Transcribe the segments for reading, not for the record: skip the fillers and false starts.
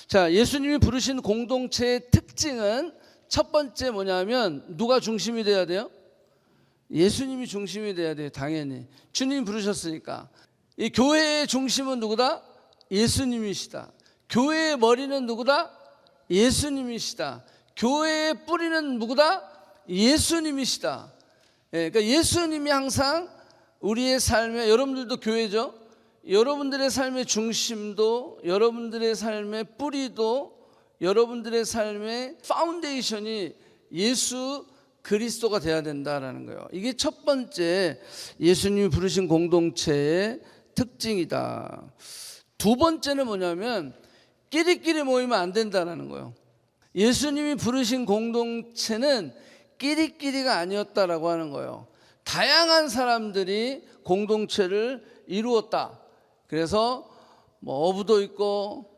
자, 예수님이 부르신 공동체의 특징은 첫 번째 뭐냐면 누가 중심이 돼야 돼요? 예수님이 중심이 돼야 돼요. 당연히 주님 부르셨으니까. 이 교회의 중심은 누구다? 예수님이시다. 교회의 머리는 누구다? 예수님이시다. 교회의 뿌리는 누구다? 예수님이시다. 그러니까 예수님이 항상 우리의 삶에, 여러분들도 교회죠. 여러분들의 삶의 중심도, 여러분들의 삶의 뿌리도, 여러분들의 삶의 파운데이션이 예수 그리스도가 돼야 된다라는 거예요. 이게 첫 번째 예수님이 부르신 공동체의 특징이다. 두 번째는 뭐냐면 끼리끼리 모이면 안 된다라는 거예요. 예수님이 부르신 공동체는 끼리끼리가 아니었다라고 하는 거예요. 다양한 사람들이 공동체를 이루었다. 그래서 뭐 어부도 있고,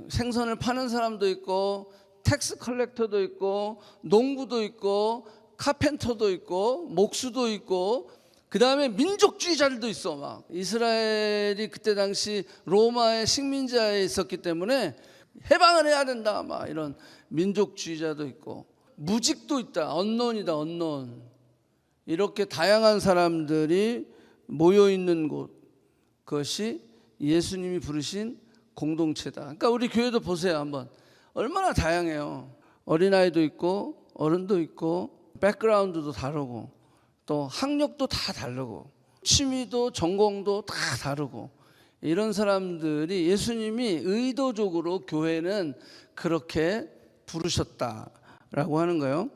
생선을 파는 사람도 있고, 텍스 컬렉터도 있고, 농부도 있고, 카펜터도 있고, 목수도 있고, 그 다음에 민족주의자들도 있어. 막 이스라엘이 그때 당시 로마의 식민지하에 있었기 때문에 해방을 해야 된다. 막 이런 민족주의자도 있고, 무직도 있다. 언론이다. 언론. 이렇게 다양한 사람들이 모여 있는 곳, 그것이 예수님이 부르신 공동체다. 그러니까 우리 교회도 보세요. 한번 얼마나 다양해요. 어린아이도 있고 어른도 있고 백그라운드도 다르고 또 학력도 다 다르고 취미도 전공도 다 다르고 이런 사람들이 예수님이 의도적으로 교회는 그렇게 부르셨다라고 하는 거예요.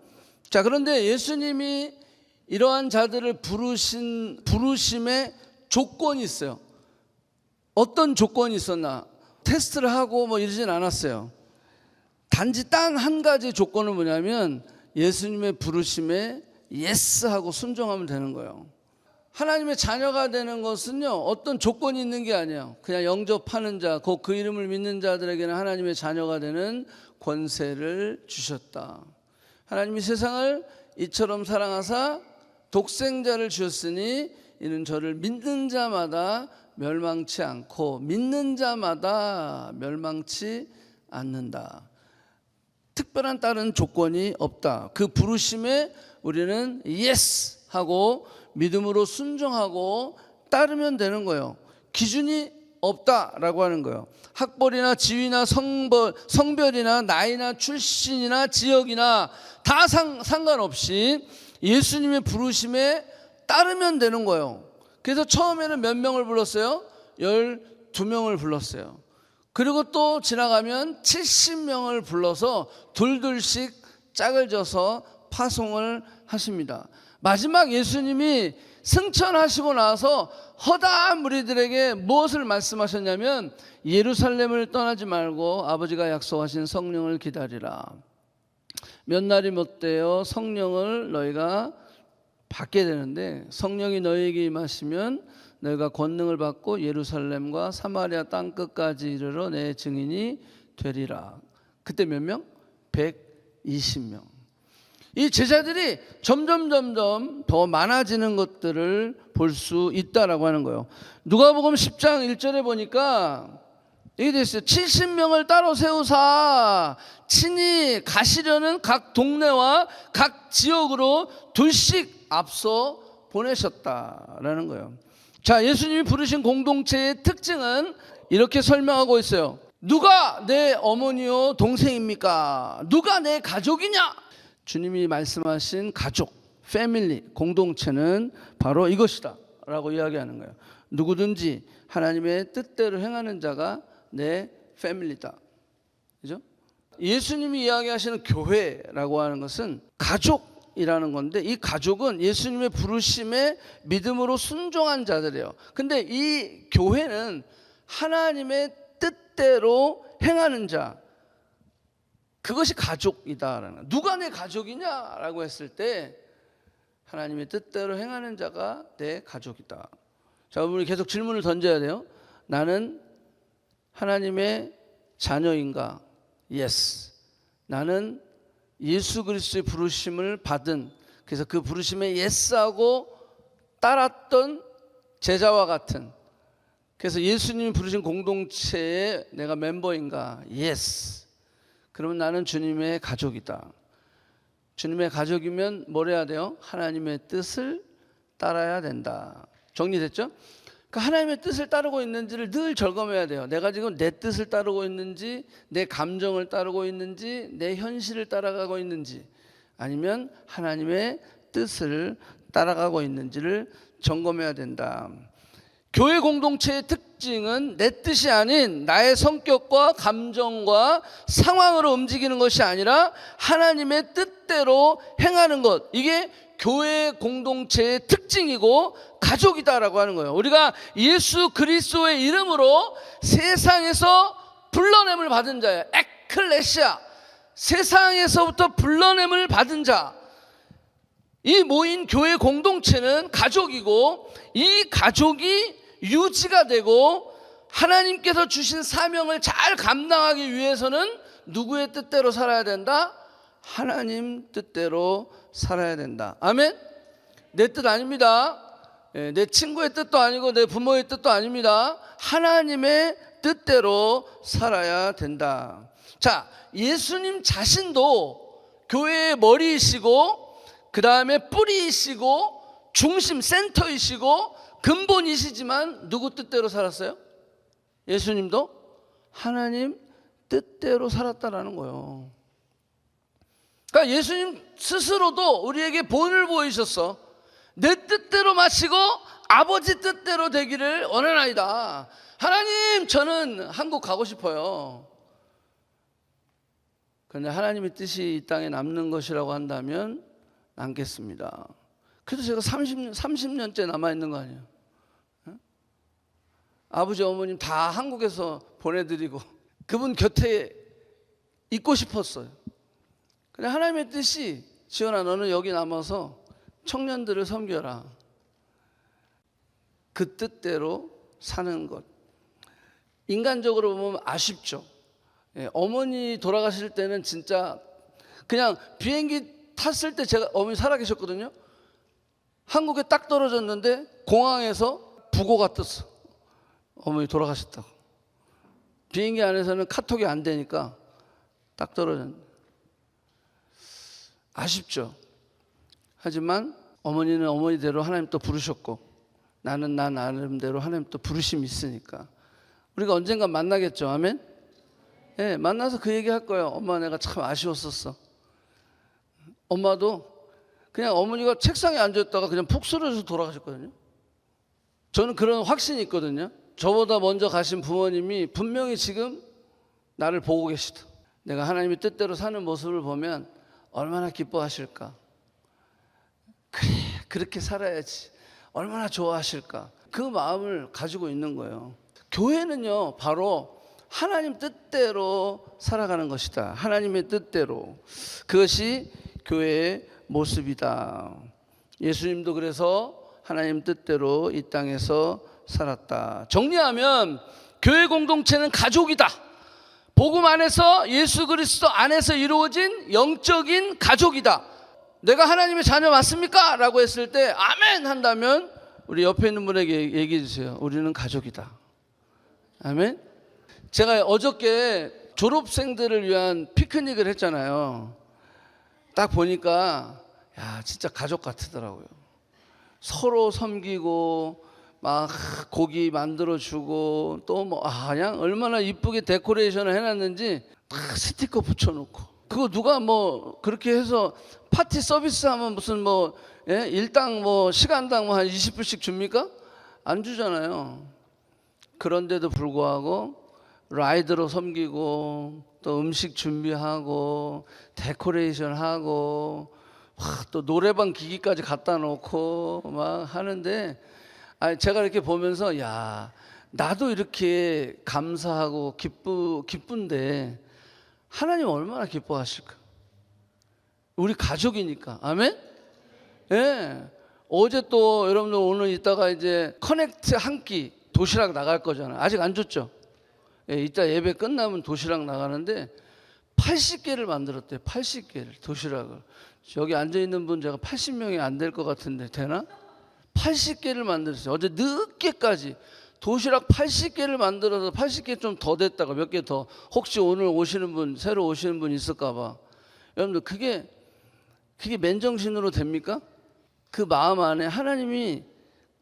자, 그런데 예수님이 이러한 자들을 부르심에 조건이 있어요. 어떤 조건이 있었나? 테스트를 하고 뭐 이러진 않았어요. 단지 단 한 가지 조건은 뭐냐면 예수님의 부르심에 예스하고 순종하면 되는 거예요. 하나님의 자녀가 되는 것은요, 어떤 조건이 있는 게 아니에요. 그냥 영접하는 자, 곧 그 이름을 믿는 자들에게는 하나님의 자녀가 되는 권세를 주셨다. 하나님이 세상을 이처럼 사랑하사 독생자를 주셨으니 이는 저를 믿는 자마다 멸망치 않고 믿는 자마다 멸망치 않는다. 특별한 다른 조건이 없다. 그 부르심에 우리는 예스 하고 믿음으로 순종하고 따르면 되는 거예요. 기준이 없다라고 하는 거예요. 학벌이나 지위나 성별이나 나이나 출신이나 지역이나 다 상관없이 예수님의 부르심에 따르면 되는 거예요. 그래서 처음에는 몇 명을 불렀어요? 12명을 불렀어요. 그리고 또 지나가면 70명을 불러서 둘둘씩 짝을 져서 파송을 하십니다. 마지막 예수님이 승천하시고 나서 허다한 무리들에게 무엇을 말씀하셨냐면 예루살렘을 떠나지 말고 아버지가 약속하신 성령을 기다리라. 몇 날이 못되어 성령을 너희가 받게 되는데 성령이 너희에게 임하시면 너희가 권능을 받고 예루살렘과 사마리아 땅끝까지 이르러 내 증인이 되리라. 그때 몇 명? 120명. 이 제자들이 점점 더 많아지는 것들을 볼 수 있다라고 하는 거예요. 누가복음 10장 1절에 보니까 이게 됐어요. 70명을 따로 세우사 친히 가시려는 각 동네와 각 지역으로 둘씩 앞서 보내셨다라는 거예요. 자, 예수님이 부르신 공동체의 특징은 이렇게 설명하고 있어요. 누가 내 어머니요 동생입니까? 누가 내 가족이냐? 주님이 말씀하신 가족, 패밀리, 공동체는 바로 이것이다 라고 이야기하는 거예요. 누구든지 하나님의 뜻대로 행하는 자가 내 패밀리다. 그죠? 예수님이 이야기하시는 교회라고 하는 것은 가족이라는 건데 이 가족은 예수님의 부르심에 믿음으로 순종한 자들이에요. 근데 이 교회는 하나님의 뜻대로 행하는 자, 그것이 가족이다라는. 누가 내 가족이냐라고 했을 때 하나님의 뜻대로 행하는 자가 내 가족이다. 자, 우리 계속 질문을 던져야 돼요. 나는 하나님의 자녀인가? Yes. 나는 예수 그리스도의 부르심을 받은, 그래서 그 부르심에 Yes하고 따랐던 제자와 같은 그래서 예수님이 부르신 공동체에 내가 멤버인가? 예스. 그러면 나는 주님의 가족이다. 주님의 가족이면 뭘 해야 돼요? 하나님의 뜻을 따라야 된다. 정리됐죠? 그러니까 하나님의 뜻을 따르고 있는지를 늘 점검해야 돼요. 내가 지금 내 뜻을 따르고 있는지, 내 감정을 따르고 있는지, 내 현실을 따라가고 있는지, 아니면 하나님의 뜻을 따라가고 있는지를 점검해야 된다. 교회 공동체의 특징은 내 뜻이 아닌 나의 성격과 감정과 상황으로 움직이는 것이 아니라 하나님의 뜻대로 행하는 것. 이게 교회 공동체의 특징이고 가족이다라고 하는 거예요. 우리가 예수 그리스도의 이름으로 세상에서 불러냄을 받은 자예요. 에클레시아. 세상에서부터 불러냄을 받은 자. 이 모인 교회 공동체는 가족이고, 이 가족이 유지가 되고 하나님께서 주신 사명을 잘 감당하기 위해서는 누구의 뜻대로 살아야 된다? 하나님 뜻대로 살아야 된다. 아멘? 내 뜻 아닙니다. 내 친구의 뜻도 아니고 내 부모의 뜻도 아닙니다. 하나님의 뜻대로 살아야 된다. 자, 예수님 자신도 교회의 머리이시고, 그 다음에 뿌리이시고, 중심 센터이시고, 근본이시지만 누구 뜻대로 살았어요? 예수님도 하나님 뜻대로 살았다라는 거예요. 그러니까 예수님 스스로도 우리에게 본을 보이셨어. 내 뜻대로 마시고 아버지 뜻대로 되기를 원하나이다. 하나님, 저는 한국 가고 싶어요. 그런데 하나님의 뜻이 이 땅에 남는 것이라고 한다면 남겠습니다. 그래도 제가 30년째 남아있는 거 아니에요? 아버지 어머님 다 한국에서 보내드리고 그분 곁에 있고 싶었어요. 근데 하나님의 뜻이, 지원아 너는 여기 남아서 청년들을 섬겨라. 그 뜻대로 사는 것. 인간적으로 보면 아쉽죠. 어머니 돌아가실 때는 진짜 그냥 비행기 탔을 때 제가 어머니 살아계셨거든요. 한국에 딱 떨어졌는데 공항에서 부고가 떴어. 어머니 돌아가셨다고. 비행기 안에서는 카톡이 안 되니까 딱 떨어졌는데 아쉽죠. 하지만 어머니는 어머니대로 하나님 또 부르셨고, 나는 나 나름대로 하나님 또 부르심이 있으니까 우리가 언젠가 만나겠죠. 아멘? 네, 만나서 그 얘기 할 거예요. 엄마 내가 참 아쉬웠었어. 엄마도 그냥 어머니가 책상에 앉아있다가 그냥 푹 쓰러져서 돌아가셨거든요. 저는 그런 확신이 있거든요. 저보다 먼저 가신 부모님이 분명히 지금 나를 보고 계시다. 내가 하나님의 뜻대로 사는 모습을 보면 얼마나 기뻐하실까. 그래, 그렇게 살아야지. 얼마나 좋아하실까. 그 마음을 가지고 있는 거예요. 교회는요, 바로 하나님 뜻대로 살아가는 것이다. 하나님의 뜻대로. 그것이 교회의 모습이다. 예수님도 그래서 하나님 뜻대로 이 땅에서 살았다. 정리하면 교회 공동체는 가족이다. 복음 안에서, 예수 그리스도 안에서 이루어진 영적인 가족이다. 내가 하나님의 자녀 맞습니까? 라고 했을 때 아멘 한다면 우리 옆에 있는 분에게 얘기해 주세요. 우리는 가족이다. 아멘. 제가 어저께 졸업생들을 위한 피크닉을 했잖아요. 딱 보니까 야, 진짜 가족 같더라고요. 서로 섬기고 막 고기 만들어주고 또 뭐 그냥 얼마나 이쁘게 데코레이션을 해놨는지 다 스티커 붙여놓고, 그거 누가 뭐 그렇게 해서 파티 서비스하면 무슨 뭐 일당 뭐 시간당 뭐 한 20불씩 줍니까? 안 주잖아요. 그런데도 불구하고 라이드로 섬기고 또 음식 준비하고 데코레이션하고 또 노래방 기기까지 갖다 놓고 막 하는데, 제가 이렇게 보면서 야, 나도 이렇게 감사하고 기쁜데 하나님 얼마나 기뻐하실까. 우리 가족이니까. 아멘? 예. 어제 또 여러분들 오늘 이따가 이제 커넥트 한 끼 도시락 나갈 거잖아요. 아직 안 줬죠? 예, 이따 예배 끝나면 도시락 나가는데 80개를 만들었대요. 80개를 도시락을. 여기 앉아있는 분 제가 80명이 안 될 것 같은데 되나? 80개를 만들었어요. 어제 늦게까지 도시락 80개를 만들어서 80개 좀 더 됐다가 몇 개 더, 혹시 오늘 오시는 분, 새로 오시는 분 있을까 봐. 여러분들 그게 맨정신으로 됩니까? 그 마음 안에 하나님이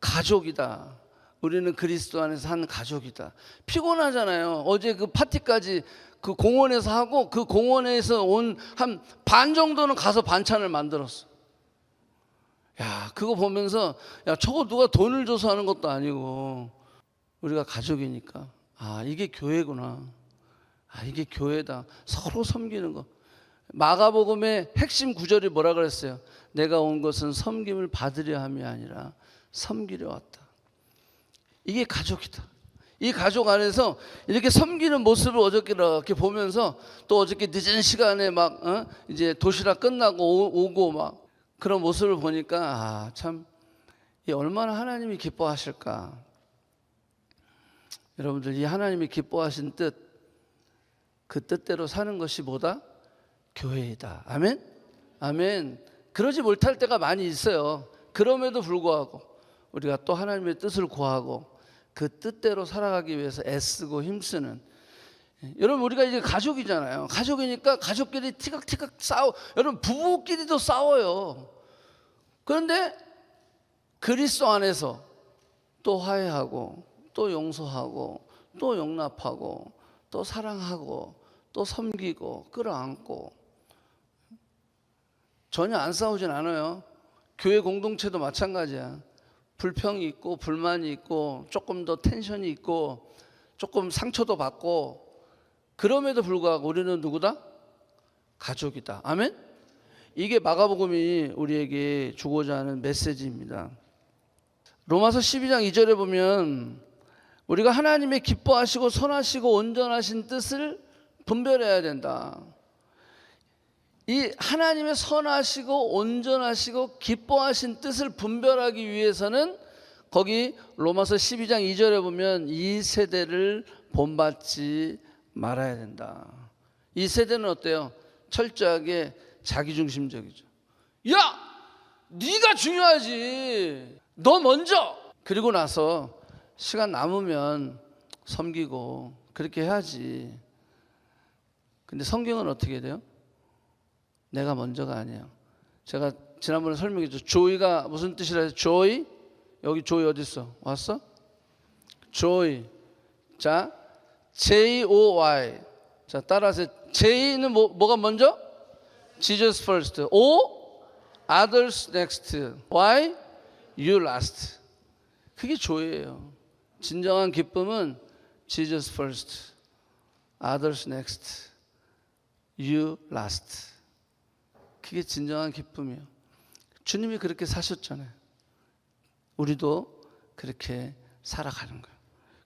가족이다. 우리는 그리스도 안에서 한 가족이다. 피곤하잖아요. 어제 그 파티까지 그 공원에서 하고, 그 공원에서 온 한 반 정도는 가서 반찬을 만들었어. 야, 그거 보면서, 야, 저거 누가 돈을 줘서 하는 것도 아니고 우리가 가족이니까, 아, 이게 교회구나. 아, 이게 교회다. 서로 섬기는 거. 마가복음의 핵심 구절이 뭐라 그랬어요? 내가 온 것은 섬김을 받으려 함이 아니라 섬기려 왔다. 이게 가족이다. 이 가족 안에서 이렇게 섬기는 모습을 어저께 이렇게 보면서, 또 어저께 늦은 시간에 막 이제 도시락 끝나고 오고 막 그런 모습을 보니까, 아, 참 얼마나 하나님이 기뻐하실까. 여러분들, 이 하나님이 기뻐하신 뜻, 그 뜻대로 사는 것이 뭐다? 교회이다. 아멘? 아멘. 그러지 못할 때가 많이 있어요. 그럼에도 불구하고 우리가 또 하나님의 뜻을 구하고 그 뜻대로 살아가기 위해서 애쓰고 힘쓰는, 여러분, 우리가 이제 가족이잖아요. 가족이니까 가족끼리 티격태격 여러분, 부부끼리도 싸워요. 그런데 그리스도 안에서 또 화해하고, 또 용서하고, 또 용납하고, 또 사랑하고, 또 섬기고, 끌어안고, 전혀 안 싸우진 않아요. 교회 공동체도 마찬가지야. 불평이 있고, 불만이 있고, 조금 더 텐션이 있고, 조금 상처도 받고, 그럼에도 불구하고 우리는 누구다? 가족이다. 아멘? 이게 마가복음이 우리에게 주고자 하는 메시지입니다. 로마서 12장 2절에 보면, 우리가 하나님의 기뻐하시고 선하시고 온전하신 뜻을 분별해야 된다. 이 하나님의 선하시고 온전하시고 기뻐하신 뜻을 분별하기 위해서는, 거기 로마서 12장 2절에 보면, 이 세대를 본받지 말아야 된다. 이 세대는 어때요? 철저하게 자기중심적이죠. 야! 네가 중요하지. 너 먼저. 그리고 나서 시간 남으면 섬기고 그렇게 해야지. 근데 성경은 어떻게 돼요? 내가 먼저가 아니에요. 제가 지난번에 설명했죠. 조이가 무슨 뜻이라 해서, 조이? 여기 조이 어디 있어? 왔어? 조이. 자, J-O-Y. 자, 따라서 J는 뭐가 먼저? Jesus first. O? Others next. Y? You last. 그게 조이예요. 진정한 기쁨은 Jesus first, others next, you last. 그게 진정한 기쁨이에요. 주님이 그렇게 사셨잖아요. 우리도 그렇게 살아가는 거예요.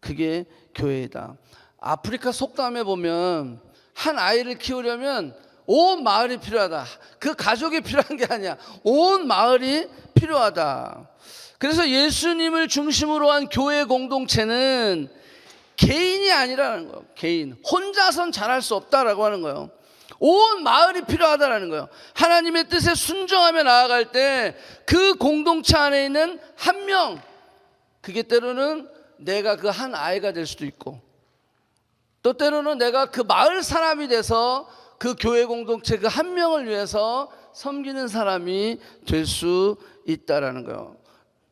그게 교회이다. 아프리카 속담에 보면, 한 아이를 키우려면 온 마을이 필요하다. 그 가족이 필요한 게 아니야. 온 마을이 필요하다. 그래서 예수님을 중심으로 한 교회 공동체는 개인이 아니라는 거예요. 개인. 혼자선 잘할 수 없다라고 하는 거예요. 온 마을이 필요하다라는 거예요. 하나님의 뜻에 순종하며 나아갈 때 그 공동체 안에 있는 한 명, 그게 때로는 내가 그 한 아이가 될 수도 있고, 또 때로는 내가 그 마을 사람이 돼서 그 교회 공동체 그 한 명을 위해서 섬기는 사람이 될 수 있다라는 거예요.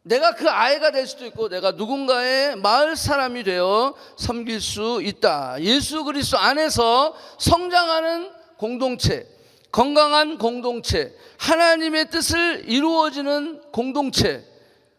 내가 그 아이가 될 수도 있고, 내가 누군가의 마을 사람이 되어 섬길 수 있다. 예수 그리스도 안에서 성장하는 공동체, 건강한 공동체, 하나님의 뜻을 이루어지는 공동체,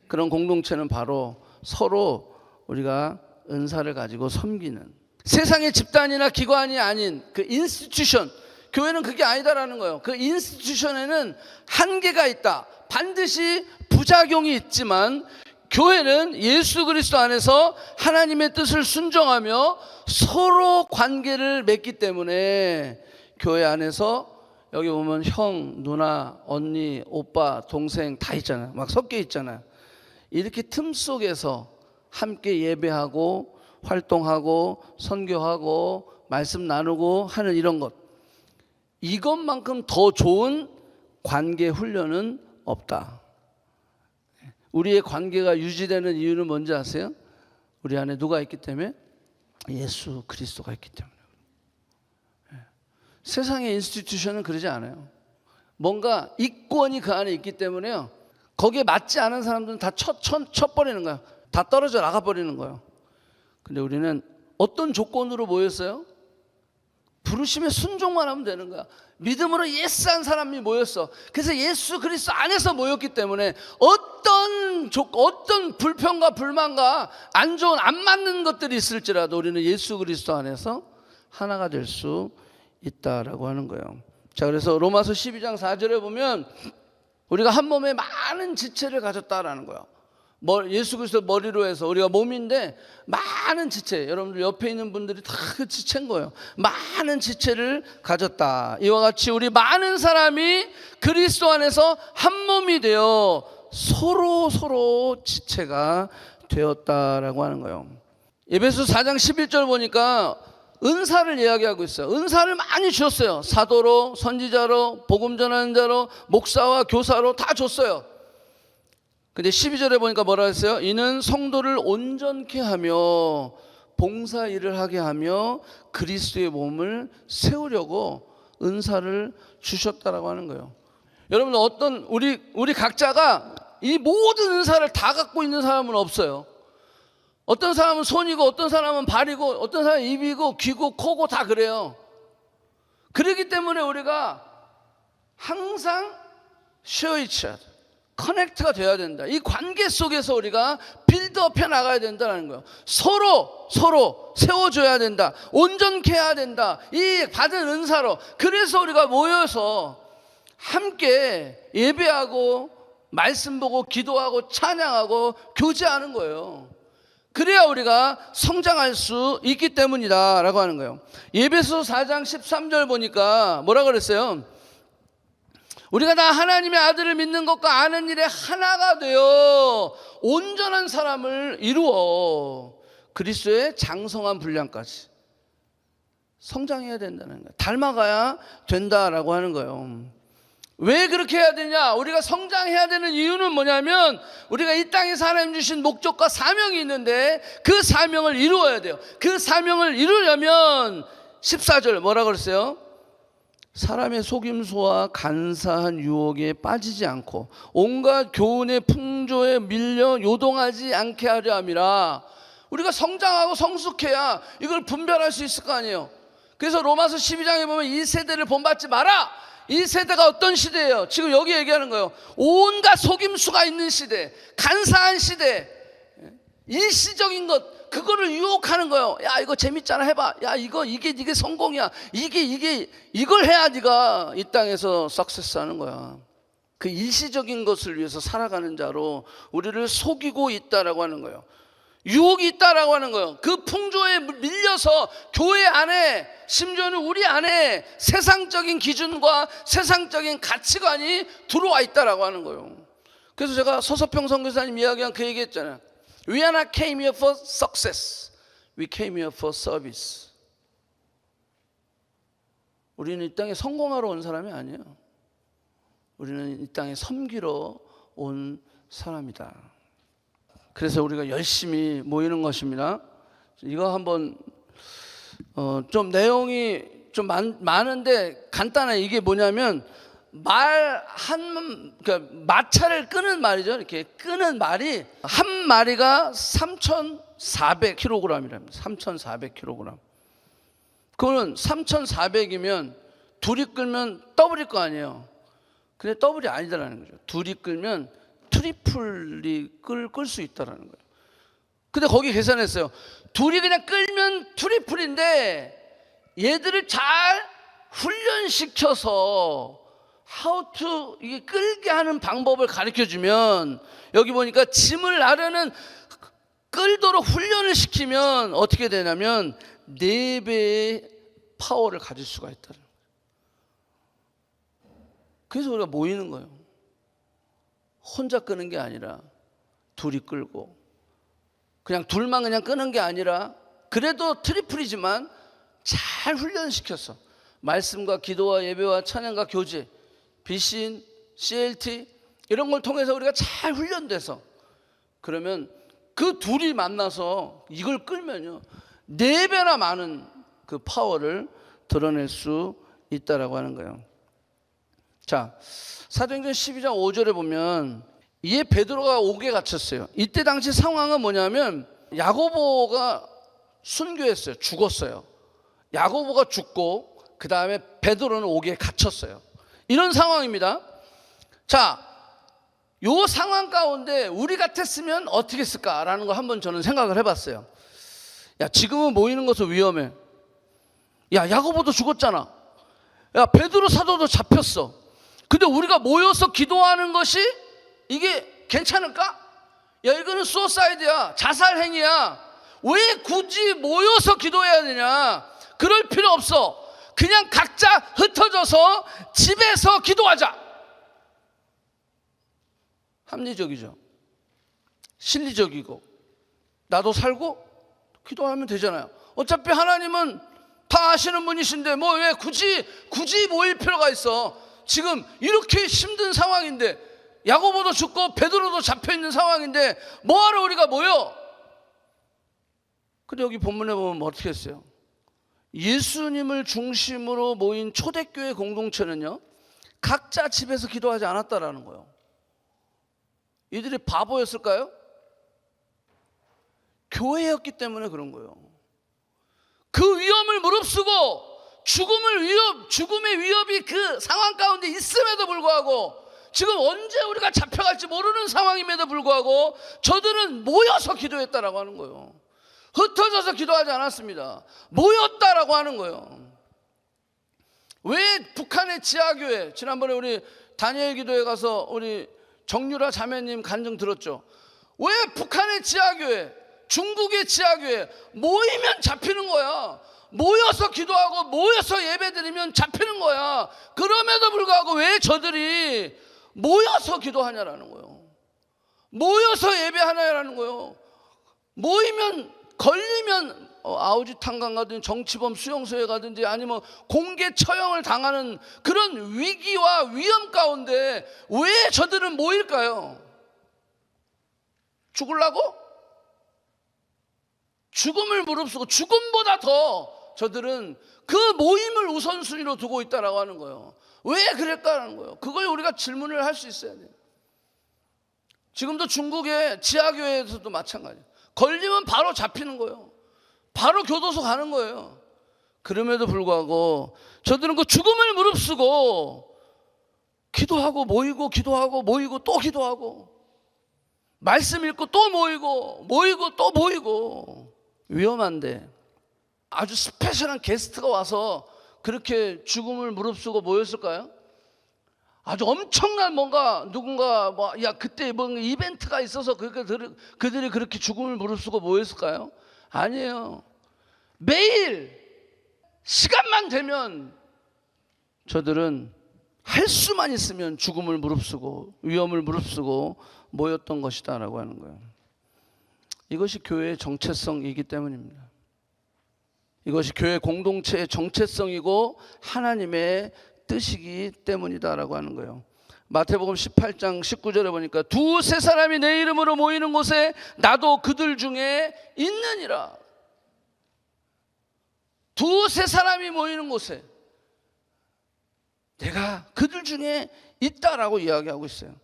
그런 공동체는 바로 서로 우리가 은사를 가지고 섬기는, 세상의 집단이나 기관이 아닌 그 인스티튜션, 교회는 그게 아니다라는 거예요. 그 인스티튜션에는 한계가 있다. 반드시 부작용이 있지만, 교회는 예수 그리스도 안에서 하나님의 뜻을 순종하며 서로 관계를 맺기 때문에, 교회 안에서 여기 보면 형, 누나, 언니, 오빠, 동생 다 있잖아요. 막 섞여 있잖아요. 이렇게 틈 속에서 함께 예배하고 활동하고 선교하고 말씀 나누고 하는 이런 것, 이것만큼 더 좋은 관계 훈련은 없다. 우리의 관계가 유지되는 이유는 뭔지 아세요? 우리 안에 누가 있기 때문에? 예수 그리스도가 있기 때문에. 세상의 인스티튜션은 그러지 않아요. 뭔가 이권이 그 안에 있기 때문에요. 거기에 맞지 않은 사람들은 다 쳐버리는 거야. 다 떨어져 나가버리는 거예요. 근데 우리는 어떤 조건으로 모였어요? 부르심에 순종만 하면 되는 거야. 믿음으로 예스한 사람이 모였어. 그래서 예수 그리스도 안에서 모였기 때문에 어떤 불평과 불만과 안 좋은 안 맞는 것들이 있을지라도 우리는 예수 그리스도 안에서 하나가 될 수 있다라고 하는 거예요. 자, 그래서 로마서 12장 4절에 보면 우리가 한 몸에 많은 지체를 가졌다라는 거예요. 예수 그리스도 머리로 해서 우리가 몸인데 많은 지체, 여러분들 옆에 있는 분들이 다 그 지체인 거예요. 많은 지체를 가졌다. 이와 같이 우리 많은 사람이 그리스도 안에서 한 몸이 되어 서로 지체가 되었다라고 하는 거예요. 에베소 4장 11절 보니까 은사를 이야기하고 있어요. 은사를 많이 주셨어요. 사도로, 선지자로, 복음 전하는 자로, 목사와 교사로 다 줬어요. 근데 12절에 보니까 뭐라 했어요? 이는 성도를 온전케 하며 봉사 일을 하게 하며 그리스도의 몸을 세우려고 은사를 주셨다라고 하는 거예요. 여러분, 우리 각자가 이 모든 은사를 다 갖고 있는 사람은 없어요. 어떤 사람은 손이고 어떤 사람은 발이고 어떤 사람은 입이고 귀고 코고 다 그래요. 그렇기 때문에 우리가 항상 share each other, 커넥트가 되어야 된다. 이 관계 속에서 우리가 빌드업해 나가야 된다는 거예요. 서로 세워줘야 된다. 온전케 해야 된다. 이 받은 은사로. 그래서 우리가 모여서 함께 예배하고 말씀 보고 기도하고 찬양하고 교제하는 거예요. 그래야 우리가 성장할 수 있기 때문이다 라고 하는 거예요. 에베소 4장 13절 보니까 뭐라 그랬어요? 우리가 다 하나님의 아들을 믿는 것과 아는 일에 하나가 되어 온전한 사람을 이루어 그리스도의 장성한 분량까지 성장해야 된다는 거예요. 닮아가야 된다라고 하는 거예요. 왜 그렇게 해야 되냐? 우리가 성장해야 되는 이유는 뭐냐면 우리가 이 땅에서 하나님 주신 목적과 사명이 있는데 그 사명을 이루어야 돼요. 그 사명을 이루려면 14절 뭐라 그랬어요? 사람의 속임수와 간사한 유혹에 빠지지 않고 온갖 교훈의 풍조에 밀려 요동하지 않게 하려 함이라. 우리가 성장하고 성숙해야 이걸 분별할 수 있을 거 아니에요. 그래서 로마서 12장에 보면 이 세대를 본받지 마라. 이 세대가 어떤 시대예요? 지금 여기 얘기하는 거예요. 온갖 속임수가 있는 시대, 간사한 시대, 일시적인 것, 그거를 유혹하는 거예요. 야, 이거 재밌잖아, 해봐. 야, 이게 성공이야. 이걸 해야 네가 이 땅에서 석세스 하는 거야. 그 일시적인 것을 위해서 살아가는 자로 우리를 속이고 있다라고 하는 거예요. 유혹이 있다라고 하는 거예요. 그 풍조에 밀려서 교회 안에, 심지어는 우리 안에 세상적인 기준과 세상적인 가치관이 들어와 있다라고 하는 거예요. 그래서 제가 서서평 선교사님 이야기한 그 얘기했잖아요. We are not came here for success. We came here for service. 우리는 이 땅에 성공하러 온 사람이 아니에요. 우리는 이 땅에 섬기러 온 사람이다. 그래서 우리가 열심히 모이는 것입니다. 이거 한번 좀 내용이 좀 많은데 간단해. 이게 뭐냐면 그러니까 마차를 끄는 말이죠. 이렇게 끄는 말이 한 마리가 3,400kg이랍니다. 3,400kg. 그거는 3,400이면 둘이 끌면 더블일 거 아니에요. 근데 더블이 아니다라는 거죠. 둘이 끌면 트리플이 끌 수 있다라는 거예요. 근데 거기 계산했어요. 둘이 그냥 끌면 트리플인데 얘들을 잘 훈련시켜서 how to 이게 끌게 하는 방법을 가르쳐 주면 여기 보니까 짐을 나르는 끌도록 훈련을 시키면 어떻게 되냐면 4배의 파워를 가질 수가 있다는 거예요. 그래서 우리가 모이는 거예요. 혼자 끄는 게 아니라 둘이 끌고 그냥 둘만 그냥 끄는 게 아니라 그래도 트리플이지만 잘 훈련시켜서 말씀과 기도와 예배와 찬양과 교제, 비신, CLT 이런 걸 통해서 우리가 잘 훈련돼서 그러면 그 둘이 만나서 이걸 끌면요 4배나 많은 그 파워를 드러낼 수 있다라고 하는 거예요. 자, 사도행전 12장 5절에 보면 이에 베드로가 옥에 갇혔어요. 이때 당시 상황은 뭐냐면 야고보가 순교했어요. 죽었어요. 야고보가 죽고 그 다음에 베드로는 옥에 갇혔어요. 이런 상황입니다. 자, 요 상황 가운데 우리 같았으면 어떻게 했을까라는 거 한번 저는 생각을 해봤어요. 야, 지금은 모이는 것은 위험해. 야, 야고보도 죽었잖아. 야, 베드로 사도도 잡혔어. 근데 우리가 모여서 기도하는 것이 이게 괜찮을까? 야, 이거는 수어사이드야. 자살 행위야. 왜 굳이 모여서 기도해야 되냐? 그럴 필요 없어. 그냥 각자 흩어져서 집에서 기도하자. 합리적이죠. 실리적이고 나도 살고 기도하면 되잖아요. 어차피 하나님은 다 아시는 분이신데 뭐 왜 굳이 모일 필요가 있어. 지금 이렇게 힘든 상황인데 야고보도 죽고 베드로도 잡혀있는 상황인데 뭐하러 우리가 모여? 근데 여기 본문에 보면 뭐 어떻게 했어요? 예수님을 중심으로 모인 초대교회 공동체는요 각자 집에서 기도하지 않았다라는 거예요. 이들이 바보였을까요? 교회였기 때문에 그런 거예요. 그 위험을 무릅쓰고 죽음의 위협이 그 상황 가운데 있음에도 불구하고 지금 언제 우리가 잡혀갈지 모르는 상황임에도 불구하고 저들은 모여서 기도했다라고 하는 거예요. 흩어져서 기도하지 않았습니다. 모였다라고 하는 거예요. 왜 북한의 지하교회, 지난번에 우리 다니엘 기도회 가서 우리 정유라 자매님 간증 들었죠. 왜 북한의 지하교회, 중국의 지하교회 모이면 잡히는 거야. 모여서 기도하고 모여서 예배드리면 잡히는 거야. 그럼에도 불구하고 왜 저들이 모여서 기도하냐라는 거예요. 모여서 예배하냐라는 거예요. 모이면 걸리면 아우지탄강 가든지 정치범 수용소에 가든지 아니면 공개 처형을 당하는 그런 위기와 위험 가운데 왜 저들은 모일까요? 죽으려고? 죽음을 무릅쓰고 죽음보다 더 저들은 그 모임을 우선순위로 두고 있다라고 하는 거예요. 왜 그럴까라는 거예요. 그걸 우리가 질문을 할 수 있어야 돼요. 지금도 중국의 지하교회에서도 마찬가지예요. 걸리면 바로 잡히는 거예요. 바로 교도소 가는 거예요. 그럼에도 불구하고 저들은 그 죽음을 무릅쓰고 기도하고 모이고 기도하고 모이고 또 기도하고 말씀 읽고 또 모이고 또 모이고 위험한데 아주 스페셜한 게스트가 와서 그렇게 죽음을 무릅쓰고 모였을까요? 아주 엄청난 뭔가 누군가 그때 뭔가 이벤트가 있어서 그들이 그렇게 죽음을 무릅쓰고 모였을까요? 아니에요. 매일 시간만 되면 저들은 할 수만 있으면 죽음을 무릅쓰고 위험을 무릅쓰고 모였던 것이다라고 하는 거예요. 이것이 교회의 정체성이기 때문입니다. 이것이 교회 공동체의 정체성이고 하나님의 뜻이기 때문이다라고 하는 거예요. 마태복음 18장 19절에 보니까 두세 사람이 내 이름으로 모이는 곳에 나도 그들 중에 있느니라. 두세 사람이 모이는 곳에 내가 그들 중에 있다라고 이야기하고 있어요.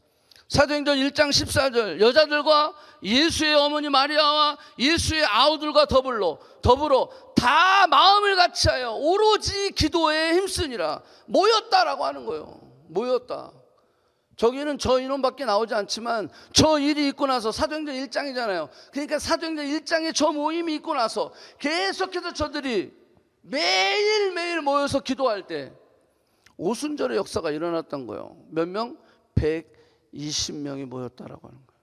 사도행전 1장 14절 여자들과 예수의 어머니 마리아와 예수의 아우들과 더불어 다 마음을 같이하여 오로지 기도에 힘쓰니라. 모였다라고 하는 거예요. 모였다. 저기는 저 인원밖에 나오지 않지만 저 일이 있고 나서 사도행전 1장이잖아요. 그러니까 사도행전 1장에 저 모임이 있고 나서 계속해서 저들이 매일매일 모여서 기도할 때 오순절의 역사가 일어났던 거예요. 몇 명? 120명이 모였다라고 하는 거예요.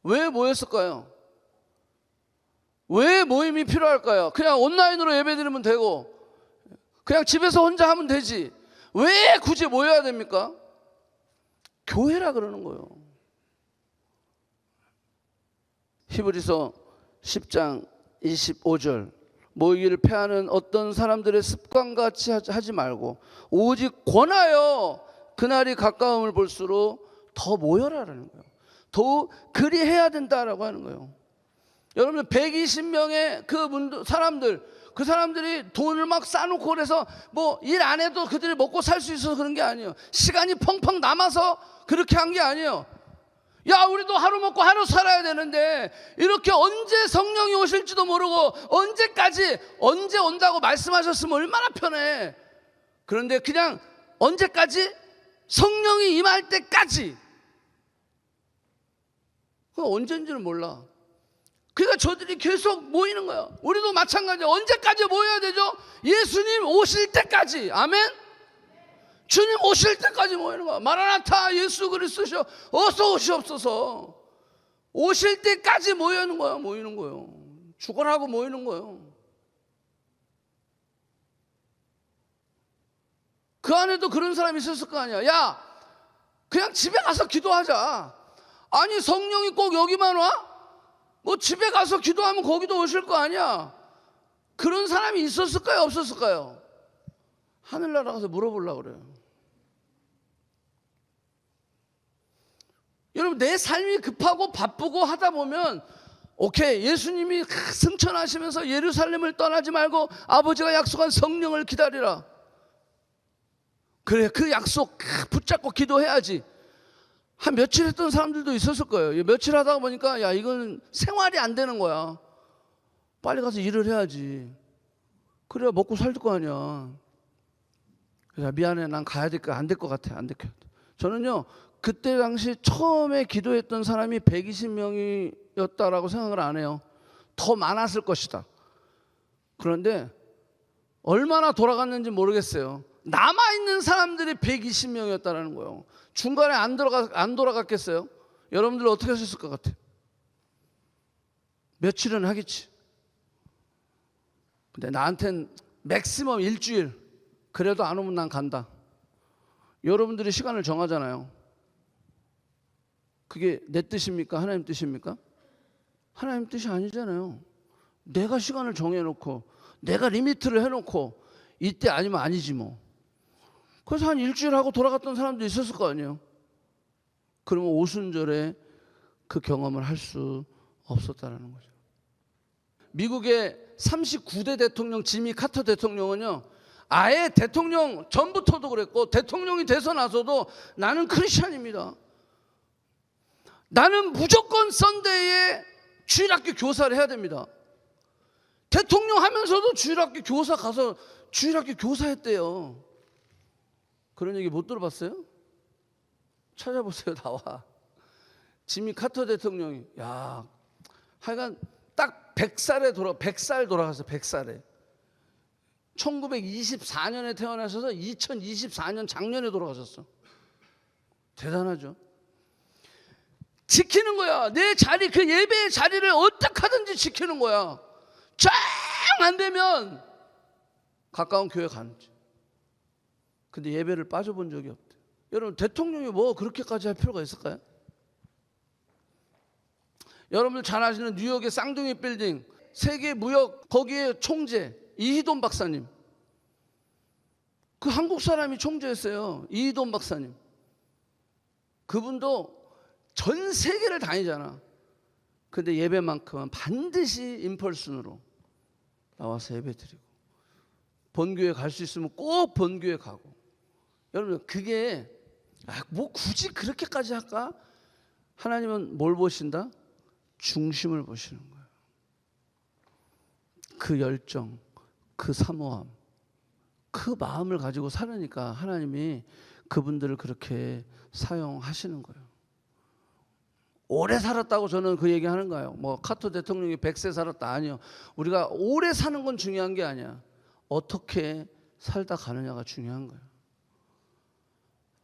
왜 모였을까요? 왜 모임이 필요할까요? 그냥 온라인으로 예배드리면 되고 그냥 집에서 혼자 하면 되지. 왜 굳이 모여야 됩니까? 교회라 그러는 거예요. 히브리서 10장 25절 모이기를 패하는 어떤 사람들의 습관같이 하지 말고 오직 권하여 그날이 가까움을 볼수록 더 모여라라는 거예요. 더욱 그리해야 된다라고 하는 거예요. 여러분 120명의 그 사람들이 돈을 막 쌓아놓고 그래서 뭐 일 안 해도 그들이 먹고 살 수 있어서 그런 게 아니에요. 시간이 펑펑 남아서 그렇게 한 게 아니에요. 야, 우리도 하루 먹고 하루 살아야 되는데 이렇게 언제 성령이 오실지도 모르고 언제 온다고 말씀하셨으면 얼마나 편해. 그런데 그냥 언제까지? 성령이 임할 때까지. 그건 언제인지는 몰라. 그러니까 저들이 계속 모이는 거야. 우리도 마찬가지야. 언제까지 모여야 되죠? 예수님 오실 때까지. 아멘? 주님 오실 때까지 모이는 거야. 마라나타 예수 그리스도시여 어서 오시옵소서. 오실 때까지 모이는 거예요. 죽어라고 모이는 거예요. 그 안에도 그런 사람이 있었을 거 아니야. 야, 그냥 집에 가서 기도하자. 아니 성령이 꼭 여기만 와? 뭐 집에 가서 기도하면 거기도 오실 거 아니야. 그런 사람이 있었을까요? 없었을까요? 하늘나라 가서 물어보려고 그래요. 여러분 내 삶이 급하고 바쁘고 하다 보면 오케이, 예수님이 승천하시면서 예루살렘을 떠나지 말고 아버지가 약속한 성령을 기다리라. 그래, 그 약속 붙잡고 기도해야지. 한 며칠 했던 사람들도 있었을 거예요. 며칠 하다가 보니까 야, 이건 생활이 안 되는 거야. 빨리 가서 일을 해야지. 그래야 먹고 살 거 아니야. 그래서 미안해, 난 가야 될 거 안 될 것 같아. 안 될 것 같아. 저는요 그때 당시 처음에 기도했던 사람이 120명이었다라고 생각을 안 해요. 더 많았을 것이다. 그런데 얼마나 돌아갔는지 모르겠어요. 남아있는 사람들이 120명이었다라는 거예요. 중간에 안 돌아갔겠어요? 여러분들 어떻게 하셨을 것 같아요? 며칠은 하겠지. 근데 나한텐 맥시멈 일주일. 그래도 안 오면 난 간다. 여러분들이 시간을 정하잖아요. 그게 내 뜻입니까? 하나님 뜻입니까? 하나님 뜻이 아니잖아요. 내가 시간을 정해놓고 내가 리미트를 해놓고 이때 아니면 아니지 뭐. 그래서 한 일주일 하고 돌아갔던 사람도 있었을 거 아니에요. 그러면 오순절에 그 경험을 할 수 없었다는 거죠. 미국의 39대 대통령 지미 카터 대통령은요, 아예 대통령 전부터도 그랬고 대통령이 되서 나서도 나는 크리스찬입니다. 나는 무조건 썬데이에 주일학교 교사를 해야 됩니다. 대통령 하면서도 주일학교 교사 가서 주일학교 교사했대요. 그런 얘기 못 들어봤어요? 찾아보세요. 나와. 지미 카터 대통령이 야, 하여간 딱 100살 돌아가서 100살에 1924년에 태어나셔서 2024년 작년에 돌아가셨어. 대단하죠. 지키는 거야. 내 자리, 그 예배의 자리를 어떻게 하든지 지키는 거야. 쫙 안 되면 가까운 교회 가는지. 근데 예배를 빠져본 적이 없대. 여러분 대통령이 뭐 그렇게까지 할 필요가 있을까요? 여러분들 잘 아시는 뉴욕의 쌍둥이 빌딩 세계 무역 거기에 총재 이희돈 박사님. 그 한국 사람이 총재였어요. 이희돈 박사님. 그분도 전 세계를 다니잖아. 근데 예배만큼은 반드시 인펄슨으로 나와서 예배 드리고 본교회 갈 수 있으면 꼭 본교회 가고. 여러분 그게 뭐 굳이 그렇게까지 할까? 하나님은 뭘 보신다? 중심을 보시는 거예요. 그 열정, 그 사모함, 그 마음을 가지고 살으니까 하나님이 그분들을 그렇게 사용하시는 거예요. 오래 살았다고 저는 그 얘기하는 거예요. 뭐 카터 대통령이 100세 살았다 아니요. 우리가 오래 사는 건 중요한 게 아니야. 어떻게 살다 가느냐가 중요한 거예요.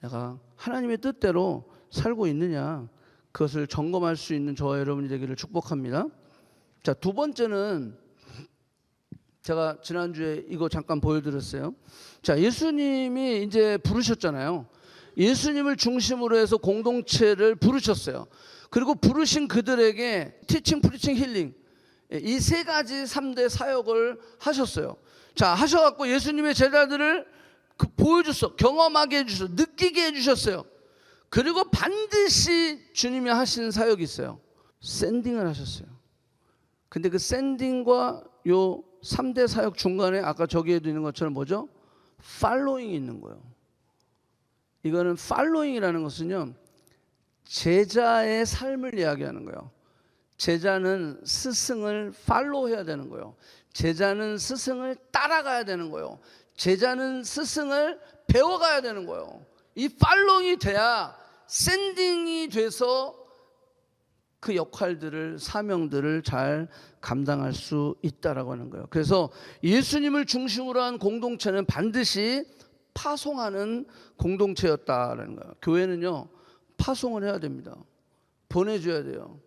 내가 하나님의 뜻대로 살고 있느냐, 그것을 점검할 수 있는 저와 여러분이 되기를 축복합니다. 자, 두 번째는 제가 지난주에 이거 잠깐 보여드렸어요. 자, 예수님이 이제 부르셨잖아요. 예수님을 중심으로 해서 공동체를 부르셨어요. 그리고 부르신 그들에게 티칭, 프리칭, 힐링 이 세 가지 3대 사역을 하셨어요. 자, 하셔갖고 예수님의 제자들을 보여줬어. 경험하게 해주셨어. 느끼게 해주셨어요. 그리고 반드시 주님이 하신 사역이 있어요. 샌딩을 하셨어요. 근데 그 샌딩과 요 3대 사역 중간에 아까 저기에도 있는 것처럼 뭐죠? 팔로잉이 있는 거예요. 이거는 팔로잉이라는 것은요, 제자의 삶을 이야기하는 거예요. 제자는 스승을 팔로우해야 되는 거예요. 제자는 스승을 따라가야 되는 거예요. 제자는 스승을 배워가야 되는 거예요. 이 팔로잉이 돼야 샌딩이 돼서 그 역할들을, 사명들을 잘 감당할 수 있다라고 하는 거예요. 그래서 예수님을 중심으로 한 공동체는 반드시 파송하는 공동체였다라는 거예요. 교회는요, 파송을 해야 됩니다. 보내줘야 돼요.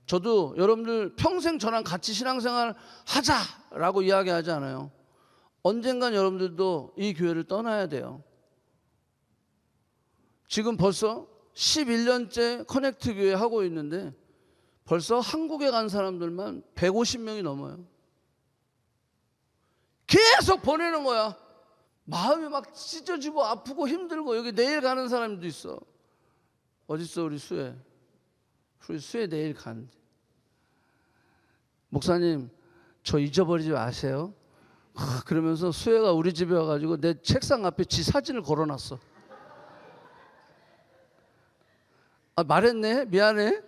저도 여러분들 평생 저랑 같이 신앙생활 하자라고 이야기하지 않아요. 언젠간 여러분들도 이 교회를 떠나야 돼요. 지금 벌써 11년째 커넥트 교회 하고 있는데 벌써 한국에 간 사람들만 150명이 넘어요. 계속 보내는 거야. 마음이 막 찢어지고 아프고 힘들고. 여기 내일 가는 사람도 있어. 어딨어 우리 수혜? 우리 수혜 내일 가는데. 목사님 저 잊어버리지 마세요. 그러면서 수혜가 우리 집에 와가지고 내 책상 앞에 지 사진을 걸어놨어. 아, 말했네. 미안해.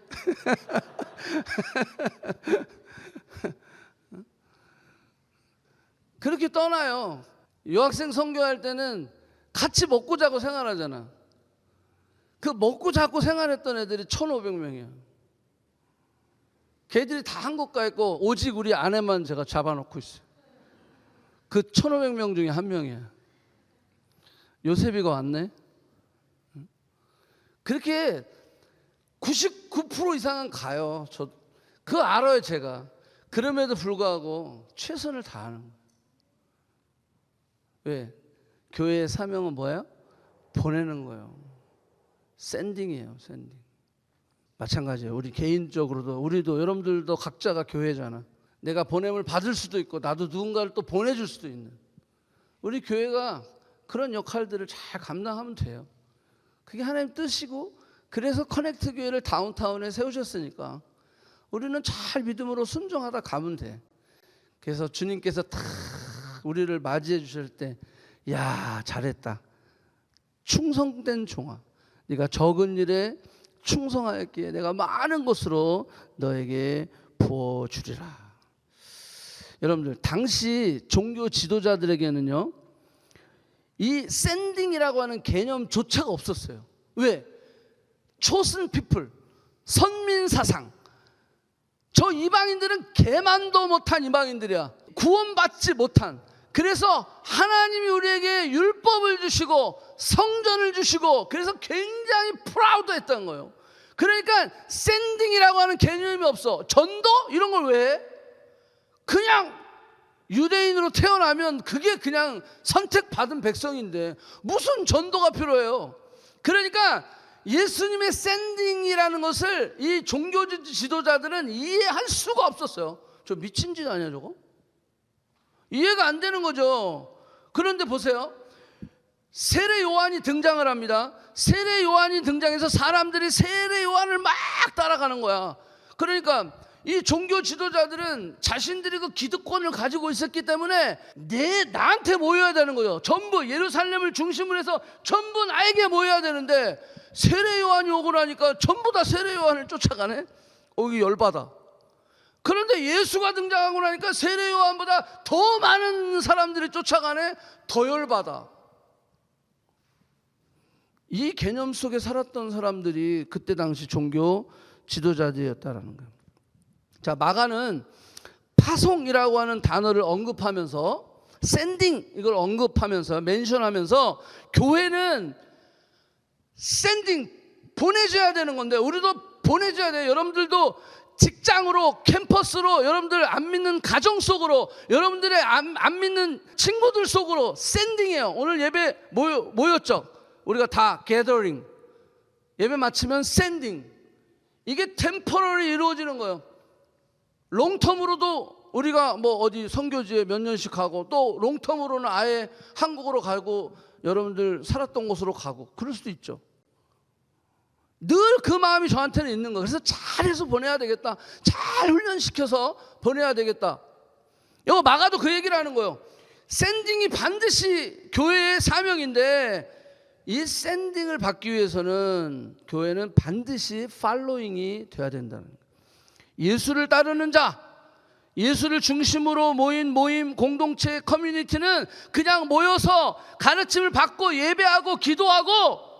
그렇게 떠나요. 여학생 선교할 때는 같이 먹고 자고 생활하잖아. 그 먹고 자고 생활했던 애들이 1,500명이야. 걔들이 다 한국 가 있고 오직 우리 아내만 제가 잡아놓고 있어요. 그 1,500명 중에 한 명이야. 요셉이가 왔네. 그렇게 99% 이상은 가요. 저 그거 알아요 제가. 그럼에도 불구하고 최선을 다하는 거예요. 왜? 교회의 사명은 뭐예요? 보내는 거예요. 샌딩이에요. 샌딩. 마찬가지예요. 우리 개인적으로도 우리도 여러분들도 각자가 교회잖아. 내가 보냄을 받을 수도 있고 나도 누군가를 또 보내줄 수도 있는. 우리 교회가 그런 역할들을 잘 감당하면 돼요. 그게 하나님 뜻이고 그래서 커넥트 교회를 다운타운에 세우셨으니까 우리는 잘 믿음으로 순종하다 가면 돼. 그래서 주님께서 탁 우리를 맞이해 주실 때 야 잘했다. 충성된 종아. 네가 적은 일에 충성하였기에 내가 많은 것으로 너에게 부어주리라. 여러분들 당시 종교 지도자들에게는요 이 샌딩이라고 하는 개념조차가 없었어요. 왜? 초슨 피플, 선민사상. 저 이방인들은 개만도 못한 이방인들이야. 구원받지 못한. 그래서 하나님이 우리에게 율법을 주시고 성전을 주시고 그래서 굉장히 프라우드했던 거예요. 그러니까 샌딩이라고 하는 개념이 없어. 전도? 이런 걸 왜 해? 그냥 유대인으로 태어나면 그게 그냥 선택받은 백성인데 무슨 전도가 필요해요. 그러니까 예수님의 샌딩이라는 것을 이 종교 지도자들은 이해할 수가 없었어요. 저 미친 짓 아니야 저거? 이해가 안 되는 거죠. 그런데 보세요. 세례 요한이 등장을 합니다. 세례 요한이 등장해서 사람들이 세례 요한을 막 따라가는 거야. 그러니까 이 종교 지도자들은 자신들이 그 기득권을 가지고 있었기 때문에 나한테 모여야 되는 거예요. 전부 예루살렘을 중심으로 해서 전부 나에게 모여야 되는데 세례 요한이 오고 나니까 전부 다 세례 요한을 쫓아가네. 여기 열받아. 그런데 예수가 등장하고 나니까 세례 요한보다 더 많은 사람들이 쫓아가네. 더 열받아. 이 개념 속에 살았던 사람들이 그때 당시 종교 지도자들이었다라는 거예요. 자, 마가는 파송이라고 하는 단어를 언급하면서 샌딩 이걸 언급하면서 멘션하면서 교회는 샌딩 보내줘야 되는 건데 우리도 보내줘야 돼요. 여러분들도 직장으로 캠퍼스로 여러분들 안 믿는 가정 속으로 여러분들의 안 믿는 친구들 속으로 샌딩이에요. 오늘 예배 모였죠. 우리가 다 게더링 예배 마치면 샌딩. 이게 템포러리 이루어지는 거예요. 롱텀으로도 우리가 뭐 어디 선교지에 몇 년씩 가고 또 롱텀으로는 아예 한국으로 가고 여러분들 살았던 곳으로 가고 그럴 수도 있죠. 늘 그 마음이 저한테는 있는 거예요. 그래서 잘해서 보내야 되겠다. 잘 훈련시켜서 보내야 되겠다. 이거 마가도 그 얘기를 하는 거예요. 샌딩이 반드시 교회의 사명인데 이 샌딩을 받기 위해서는 교회는 반드시 팔로잉이 돼야 된다는 거예요. 예수를 따르는 자, 예수를 중심으로 모임, 공동체, 커뮤니티는 그냥 모여서 가르침을 받고 예배하고 기도하고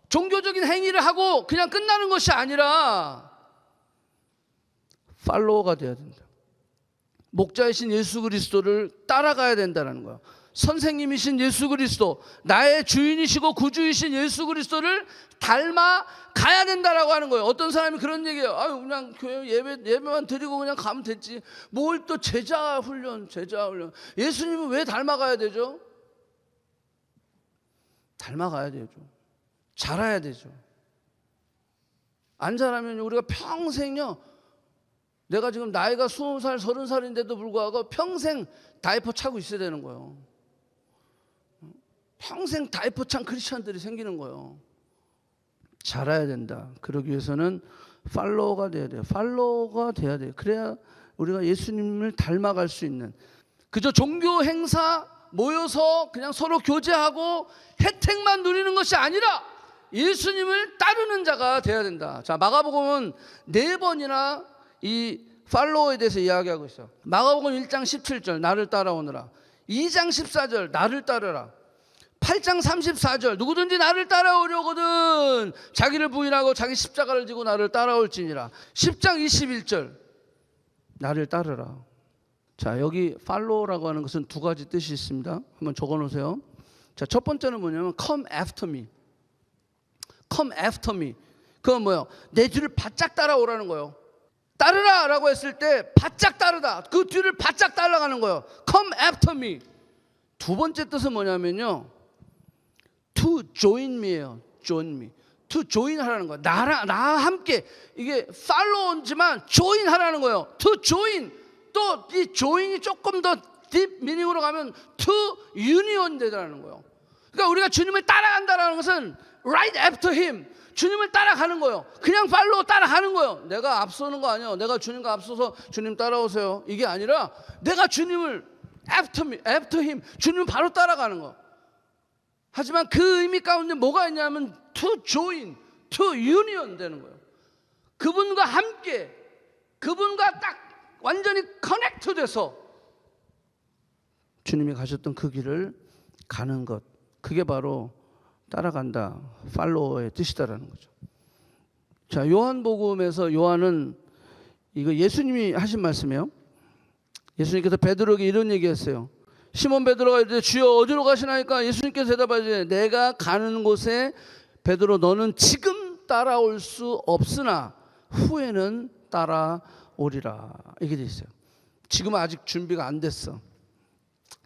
종교적인 행위를 하고 그냥 끝나는 것이 아니라 팔로워가 돼야 된다. 목자이신 예수 그리스도를 따라가야 된다는 거야. 선생님이신 예수 그리스도, 나의 주인이시고 구주이신 예수 그리스도를 닮아가야 된다라고 하는 거예요. 어떤 사람이 그런 얘기해요. 아유, 그냥 교회 예배만 드리고 그냥 가면 됐지. 뭘 또 제자 훈련. 예수님은 왜 닮아가야 되죠? 닮아가야 되죠. 자라야 되죠. 안 자라면 우리가 평생요, 내가 지금 나이가 20살, 30살인데도 불구하고 평생 다이퍼 차고 있어야 되는 거예요. 평생 다이퍼 찬 크리스찬들이 생기는 거예요. 자라야 된다. 그러기 위해서는 팔로워가 돼야 돼요. 팔로워가 돼야 돼요. 그래야 우리가 예수님을 닮아갈 수 있는, 그저 종교 행사 모여서 그냥 서로 교제하고 혜택만 누리는 것이 아니라 예수님을 따르는 자가 돼야 된다. 자, 마가복음은 4번이나 이 팔로워에 대해서 이야기하고 있어요. 마가복음 1장 17절 나를 따라오너라, 2장 14절 나를 따르라, 8장 34절 누구든지 나를 따라오려거든 자기를 부인하고 자기 십자가를 지고 나를 따라올지니라, 10장 21절 나를 따르라. 자, 여기 팔로우라고 하는 것은 2가지 뜻이 있습니다. 한번 적어놓으세요. 자, 첫 번째는 뭐냐면 come after me. come after me. 그건 뭐예요? 내 뒤를 바짝 따라오라는 거예요. 따르라 라고 했을 때 바짝 따르다, 그 뒤를 바짝 따라가는 거예요. come after me. 2번째 뜻은 뭐냐면요, to join me예요. join me. to join 하라는 거예요. 나와 함께. 이게 follow지만 join 하라는 거예요. to join. 또 이 join이 조금 더 deep meaning으로 가면 to union 되라는 거예요. 그러니까 우리가 주님을 따라간다는 것은 right after him. 주님을 따라가는 거예요. 그냥 팔로우 따라가는 거예요. 내가 앞서는 거 아니에요. 내가 주님과 앞서서 주님 따라오세요, 이게 아니라 내가 주님을 after him, 주님을 바로 따라가는 거. 하지만 그 의미 가운데 뭐가 있냐면 to join, to union 되는 거예요. 그분과 함께, 그분과 딱 완전히 커넥트 돼서 주님이 가셨던 그 길을 가는 것, 그게 바로 따라간다, 팔로워의 뜻이다라는 거죠. 자, 요한복음에서 요한은 이거 예수님이 하신 말씀이에요. 예수님께서 베드로에게 이런 얘기했어요. 시몬 베드로가 이르되 주여 어디로 가시나이까? 예수님께서 대답하시되 내가 가는 곳에 베드로 너는 지금 따라올 수 없으나 후에는 따라오리라, 이게 돼 있어요. 지금은 아직 준비가 안 됐어.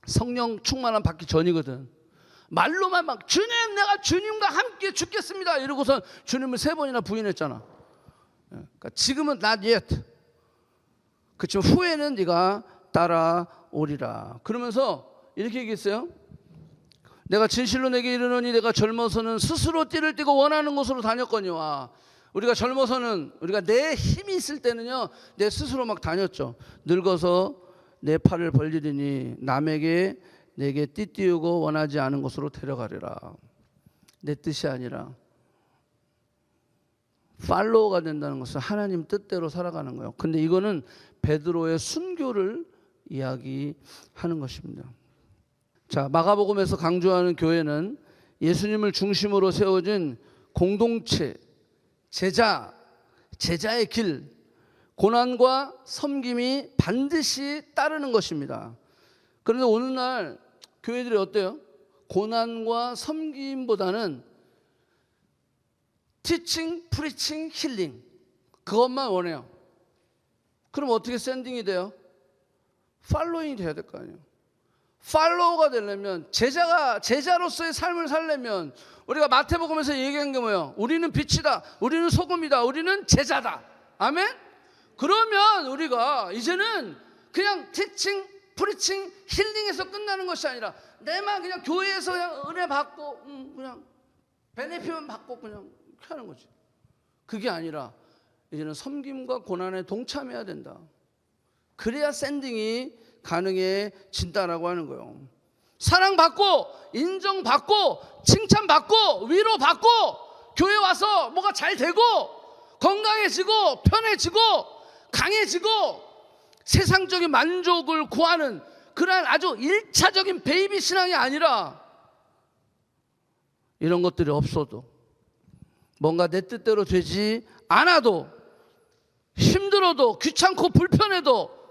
성령 충만함 받기 전이거든. 말로만 막 주님, 내가 주님과 함께 죽겠습니다 이러고서 주님을 3번이나 부인했잖아. 그러니까 지금은 not yet. 그렇지만 후에는 네가 따라오리라. 그러면서 이렇게 얘기했어요. 내가 진실로 내게 이르노니 내가 젊어서는 스스로 띠를 띠고 원하는 곳으로 다녔거니와. 우리가 젊어서는, 우리가 내 힘이 있을 때는요, 내 스스로 막 다녔죠. 늙어서 내 팔을 벌리리니 남에게 내게 띠띠우고 원하지 않은 곳으로 데려가리라. 내 뜻이 아니라 팔로워가 된다는 것은 하나님 뜻대로 살아가는 거예요. 근데 이거는 베드로의 순교를 이야기하는 것입니다. 자, 마가복음에서 강조하는 교회는 예수님을 중심으로 세워진 공동체, 제자의 길, 고난과 섬김이 반드시 따르는 것입니다. 그런데 오늘날 교회들이 어때요? 고난과 섬김보다는 티칭, 프리칭, 힐링, 그것만 원해요. 그럼 어떻게 샌딩이 돼요? 팔로잉이 돼야 될 거 아니에요. 팔로워가 되려면, 제자로서의 삶을 살려면, 우리가 마태복음에서 얘기한 게 뭐예요? 우리는 빛이다, 우리는 소금이다, 우리는 제자다. 아멘? 그러면 우리가 이제는 그냥 티칭, 프리칭, 힐링에서 끝나는 것이 아니라 내만 그냥 교회에서 그냥 은혜 받고 그냥 베네핏만 받고 그냥 이렇게 하는 거지. 그게 아니라 이제는 섬김과 고난에 동참해야 된다. 그래야 샌딩이 가능해진다라고 하는 거예요. 사랑받고 인정받고 칭찬받고 위로받고 교회 와서 뭐가 잘 되고 건강해지고 편해지고 강해지고 세상적인 만족을 구하는 그러한 아주 1차적인 베이비 신앙이 아니라 이런 것들이 없어도 뭔가 내 뜻대로 되지 않아도 힘들어도 귀찮고 불편해도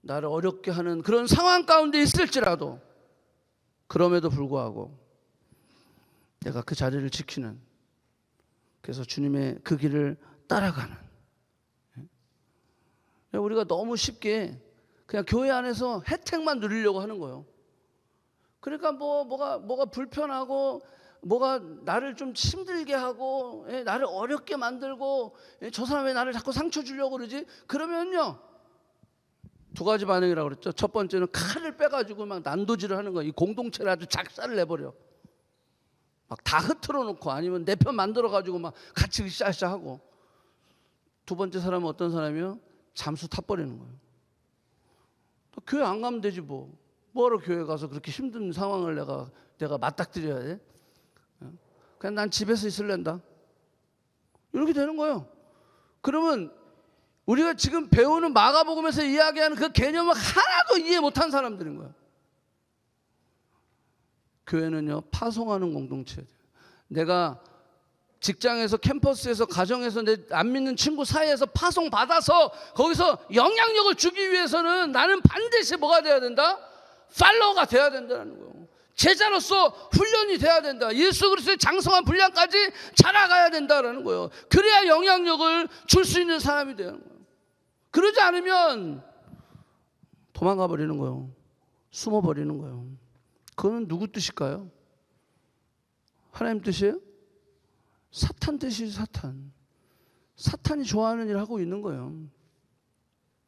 나를 어렵게 하는 그런 상황 가운데 있을지라도 그럼에도 불구하고 내가 그 자리를 지키는, 그래서 주님의 그 길을 따라가는. 우리가 너무 쉽게 그냥 교회 안에서 혜택만 누리려고 하는 거예요. 그러니까 뭐가 불편하고 뭐가 나를 좀 힘들게 하고 나를 어렵게 만들고 저 사람 왜 나를 자꾸 상처 주려고 그러지? 그러면요 두 가지 반응이라고 그랬죠. 첫 번째는 칼을 빼가지고 막 난도질을 하는 거예요. 이 공동체를 아주 작살을 내버려. 막 다 흐트러 놓고 아니면 내 편 만들어가지고 막 같이 으쌰으쌰 하고. 두 번째 사람은 어떤 사람이요? 잠수 타버리는 거예요. 교회 안 가면 되지 뭐. 뭐하러 교회 가서 그렇게 힘든 상황을 내가 맞닥뜨려야 돼? 그냥 난 집에서 있을랜다. 이렇게 되는 거예요. 그러면 우리가 지금 배우는 마가복음에서 이야기하는 그 개념을 하나도 이해 못한 사람들인 거예요. 교회는요 파송하는 공동체예요. 내가 직장에서 캠퍼스에서 가정에서 내 안 믿는 친구 사이에서 파송 받아서 거기서 영향력을 주기 위해서는 나는 반드시 뭐가 돼야 된다? 팔로워가 돼야 된다는 거예요. 제자로서 훈련이 돼야 된다. 예수 그리스도의 장성한 분량까지 자라가야 된다는 거예요. 그래야 영향력을 줄 수 있는 사람이 되는 거예요. 그러지 않으면 도망가 버리는 거예요. 숨어 버리는 거예요. 그거는 누구 뜻일까요? 하나님 뜻이에요? 사탄 뜻이지. 사탄이 좋아하는 일을 하고 있는 거예요.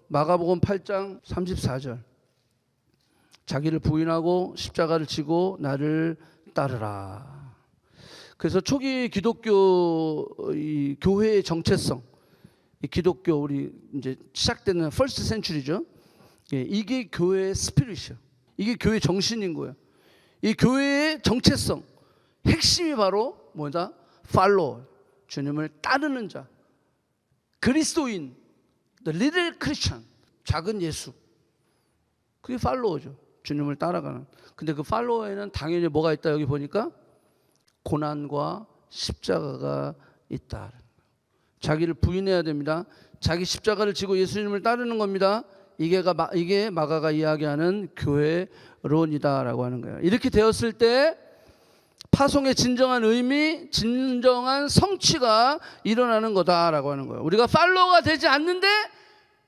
마가복음 8장 34절. 자기를 부인하고 십자가를 지고 나를 따르라. 그래서 초기 기독교 이 교회의 정체성, 이 기독교 우리 이제 시작되는 퍼스트 센츄리죠. 이게 교회의 스피릿이에요. 이게 교회의 정신인 거예요. 이 교회의 정체성, 핵심이 바로 뭐다? 팔로워, 주님을 따르는 자, 그리스도인, the little Christian, 작은 예수. 그게 팔로워죠. 주님을 따라가는. 근데 그 팔로워에는 당연히 뭐가 있다. 여기 보니까 고난과 십자가가 있다. 자기를 부인해야 됩니다. 자기 십자가를 지고 예수님을 따르는 겁니다. 이게 마가가 이야기하는 교회론이다라고 하는 거예요. 이렇게 되었을 때 파송의 진정한 의미, 진정한 성취가 일어나는 거다라고 하는 거예요. 우리가 팔로워가 되지 않는데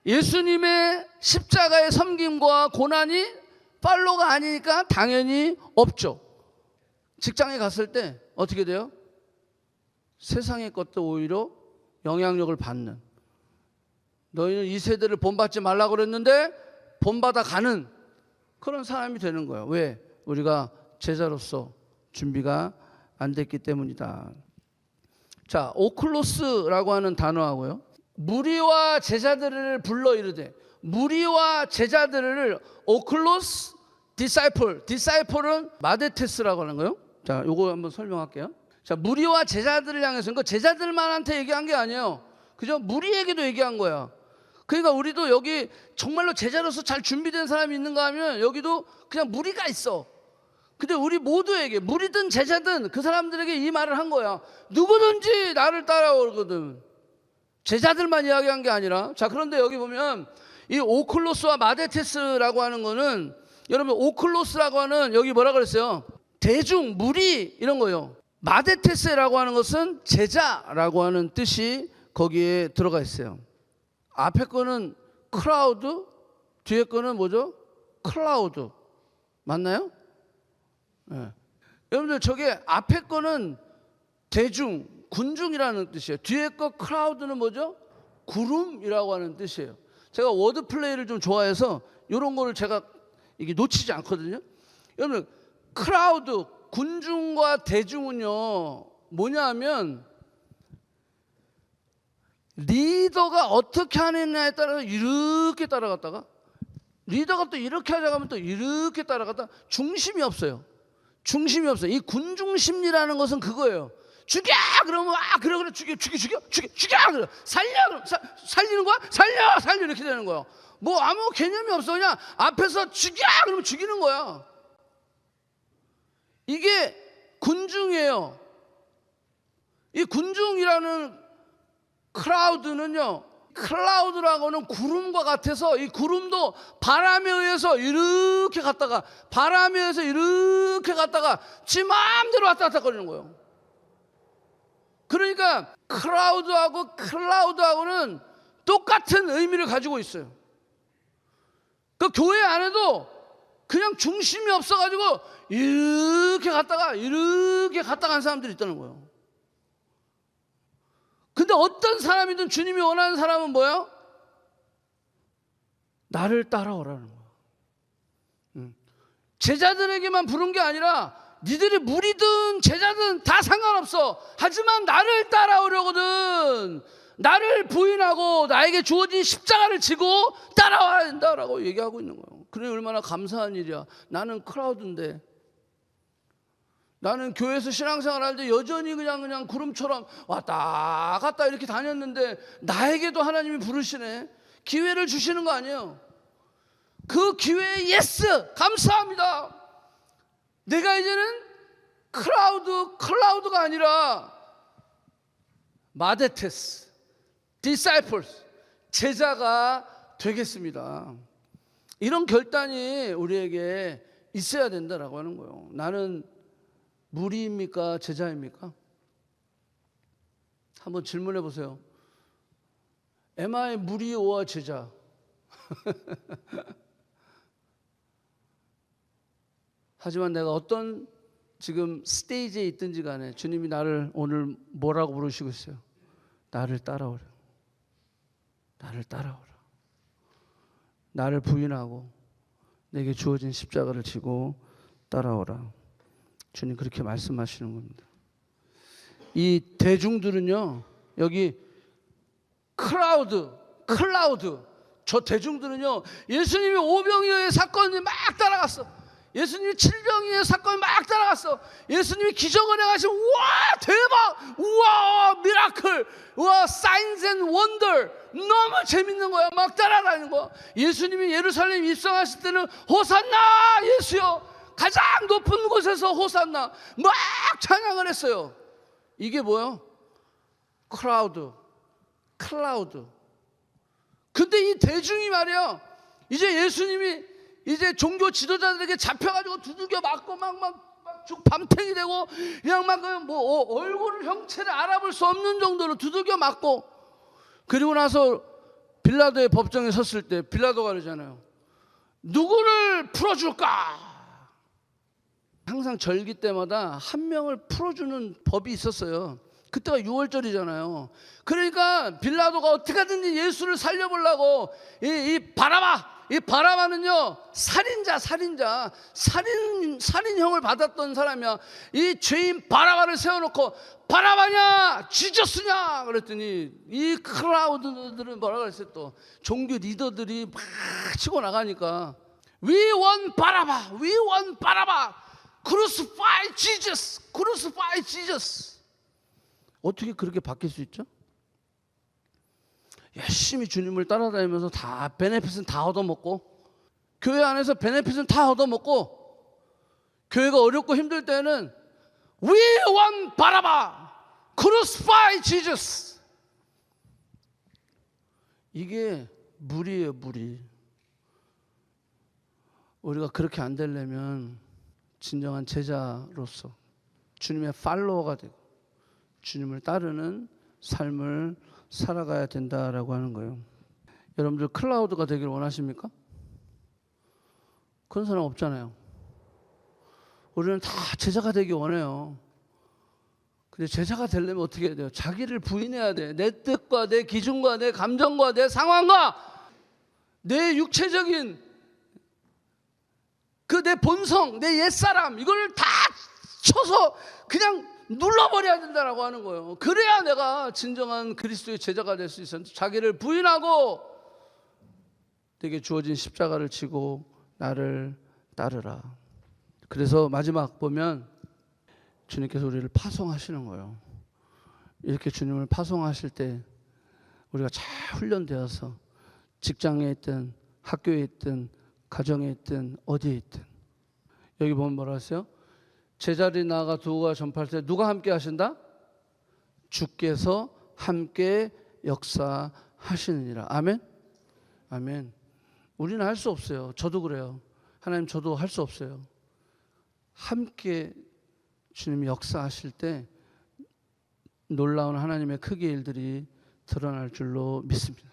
예수님의 십자가의 섬김과 고난이 팔로워가 아니니까 당연히 없죠. 직장에 갔을 때 어떻게 돼요? 세상의 것도 오히려 영향력을 받는, 너희는 이 세대를 본받지 말라고 그랬는데 본받아 가는 그런 사람이 되는 거예요. 왜? 우리가 제자로서 준비가 안 됐기 때문이다. 자, 오클로스라고 하는 단어하고요, 무리와 제자들을 불러 이르되, 무리와 제자들을 오클로스 디사이플은 마데테스라고 하는 거예요. 자, 요거 한번 설명할게요. 자, 무리와 제자들을 향해서, 그러니까 제자들만한테 얘기한 게 아니에요. 그죠? 무리에게도 얘기한 거야. 그러니까 우리도 여기 정말로 제자로서 잘 준비된 사람이 있는가 하면 여기도 그냥 무리가 있어. 근데 우리 모두에게, 무리든 제자든 그 사람들에게 이 말을 한 거야. 누구든지 나를 따라오거든. 제자들만 이야기한 게 아니라. 자, 그런데 여기 보면 이 오클로스와 마데테스라고 하는 거는, 여러분 오클로스라고 하는, 여기 뭐라 그랬어요? 대중, 무리 이런 거예요. 마데테스라고 하는 것은 제자라고 하는 뜻이 거기에 들어가 있어요. 앞에 거는 크라우드, 뒤에 거는 뭐죠? 클라우드. 맞나요? 네. 여러분들 저게 앞에 거는 대중, 군중이라는 뜻이에요. 뒤에 거 크라우드는 뭐죠? 구름이라고 하는 뜻이에요. 제가 워드 플레이를 좀 좋아해서 이런 거를 제가 이게 놓치지 않거든요. 여러분 크라우드, 군중과 대중은요 뭐냐 하면 리더가 어떻게 하느냐에 따라서 이렇게 따라갔다가 리더가 또 이렇게 하자고 하면 또 이렇게 따라갔다. 중심이 없어요. 중심이 없어요. 이 군중 심리라는 것은 그거예요. 죽여! 그러면 그래 죽여 그래. 살려! 그럼 살리는 거야? 살려 이렇게 되는 거야. 뭐 아무 개념이 없어. 그냥 앞에서 죽여! 그러면 죽이는 거야. 이게 군중이에요. 이 군중이라는 크라우드는요, 클라우드라고는 구름과 같아서 이 구름도 바람에 의해서 이렇게 갔다가 바람에 의해서 이렇게 갔다가 지 마음대로 왔다 갔다 거리는 거예요. 그러니까 크라우드하고 클라우드하고는 똑같은 의미를 가지고 있어요. 그 교회 안에도 그냥 중심이 없어가지고 이렇게 갔다가 간 사람들이 있다는 거예요. 근데 어떤 사람이든 주님이 원하는 사람은 뭐예요? 나를 따라오라는 거예요. 제자들에게만 부른 게 아니라 니들이 무리든 제자든 다 상관없어. 하지만 나를 따라오려거든 나를 부인하고 나에게 주어진 십자가를 지고 따라와야 된다라고 얘기하고 있는 거예요. 그래 얼마나 감사한 일이야. 나는 크라우드인데, 나는 교회에서 신앙생활 할 때 여전히 그냥 구름처럼 왔다 갔다 이렇게 다녔는데 나에게도 하나님이 부르시네. 기회를 주시는 거 아니에요. 그 기회에 예스! 감사합니다. 내가 이제는 클라우드가 아니라 마데테스, 디사이플스, 제자가 되겠습니다. 이런 결단이 우리에게 있어야 된다라고 하는 거예요. 나는 무리입니까? 제자입니까? 한번 질문해 보세요. Am I 무리 or 제자? 하지만 내가 어떤 지금 스테이지에 있든지 간에 주님이 나를 오늘 뭐라고 부르시고 있어요? 나를 따라오라. 나를 따라오라. 나를 부인하고 내게 주어진 십자가를 지고 따라오라. 주님 그렇게 말씀하시는 겁니다. 이 대중들은요, 여기 클라우드 저 대중들은요, 예수님이 오병이어의 사건이 막 따라갔어. 예수님이 칠병이의 사건이 막 따라갔어. 예수님이 기적을 해가신 우와 대박, 우와 미라클, 우와 사인스 앤 원더, 너무 재밌는 거야. 막 따라다니는 거야. 예수님이 예루살렘 입성하실 때는 호산나 예수여, 가장 높은 곳에서 호산나 막 찬양을 했어요. 이게 뭐예요? 클라우드. 근데 이 대중이 말이야, 이제 예수님이 이제 종교 지도자들에게 잡혀가지고 두들겨 맞고 막 밤탱이 되고 그냥 막 뭐 얼굴 형체를 알아볼 수 없는 정도로 두들겨 맞고, 그리고 나서 빌라도의 법정에 섰을 때 빌라도가 그러잖아요. 누구를 풀어줄까? 항상 절기 때마다 한 명을 풀어주는 법이 있었어요. 그때가 6월절이잖아요. 그러니까 빌라도가 어떻게든지 예수를 살려보려고 이 바라바는요 살인형을 받았던 사람이야. 이 죄인 바라바를 세워놓고 바라바냐 지저스냐 그랬더니 이 크라우드들은 뭐라 그랬어요? 또 종교 리더들이 막 치고 나가니까 We want 바라바 Crucify Jesus. 어떻게 그렇게 바뀔 수 있죠? 열심히 주님을 따라다니면서 다 베네핏은 다 얻어먹고, 교회 안에서 베네핏은 다 얻어먹고, 교회가 어렵고 힘들 때는 We want 바라바 Crucify Jesus. 이게 무리예요, 무리. 우리가 그렇게 안 되려면 진정한 제자로서 주님의 팔로워가 되고 주님을 따르는 삶을 살아가야 된다라고 하는 거예요. 여러분들 클라우드가 되길 원하십니까? 그런 사람 없잖아요. 우리는 다 제자가 되기 원해요. 근데 제자가 되려면 어떻게 해야 돼요? 자기를 부인해야 돼. 내 뜻과 내 기준과 내 감정과 내 상황과 내 육체적인 그 내 본성, 내 옛사람, 이걸 다 쳐서 그냥 눌러버려야 된다라고 하는 거예요. 그래야 내가 진정한 그리스도의 제자가 될 수 있었는데, 자기를 부인하고 내게 주어진 십자가를 지고 나를 따르라. 그래서 마지막 보면 주님께서 우리를 파송하시는 거예요. 이렇게 주님을 파송하실 때 우리가 잘 훈련되어서 직장에 있든 학교에 있든 가정에 있든 어디에 있든, 여기 보면 뭐라 하세요? 제자리 나가 두가 전파할 때 누가 함께 하신다? 주께서 함께 역사하시느니라. 아멘? 아멘. 우리는 할 수 없어요. 저도 그래요. 하나님, 저도 할 수 없어요. 함께 주님이 역사하실 때 놀라운 하나님의 크기의 일들이 드러날 줄로 믿습니다.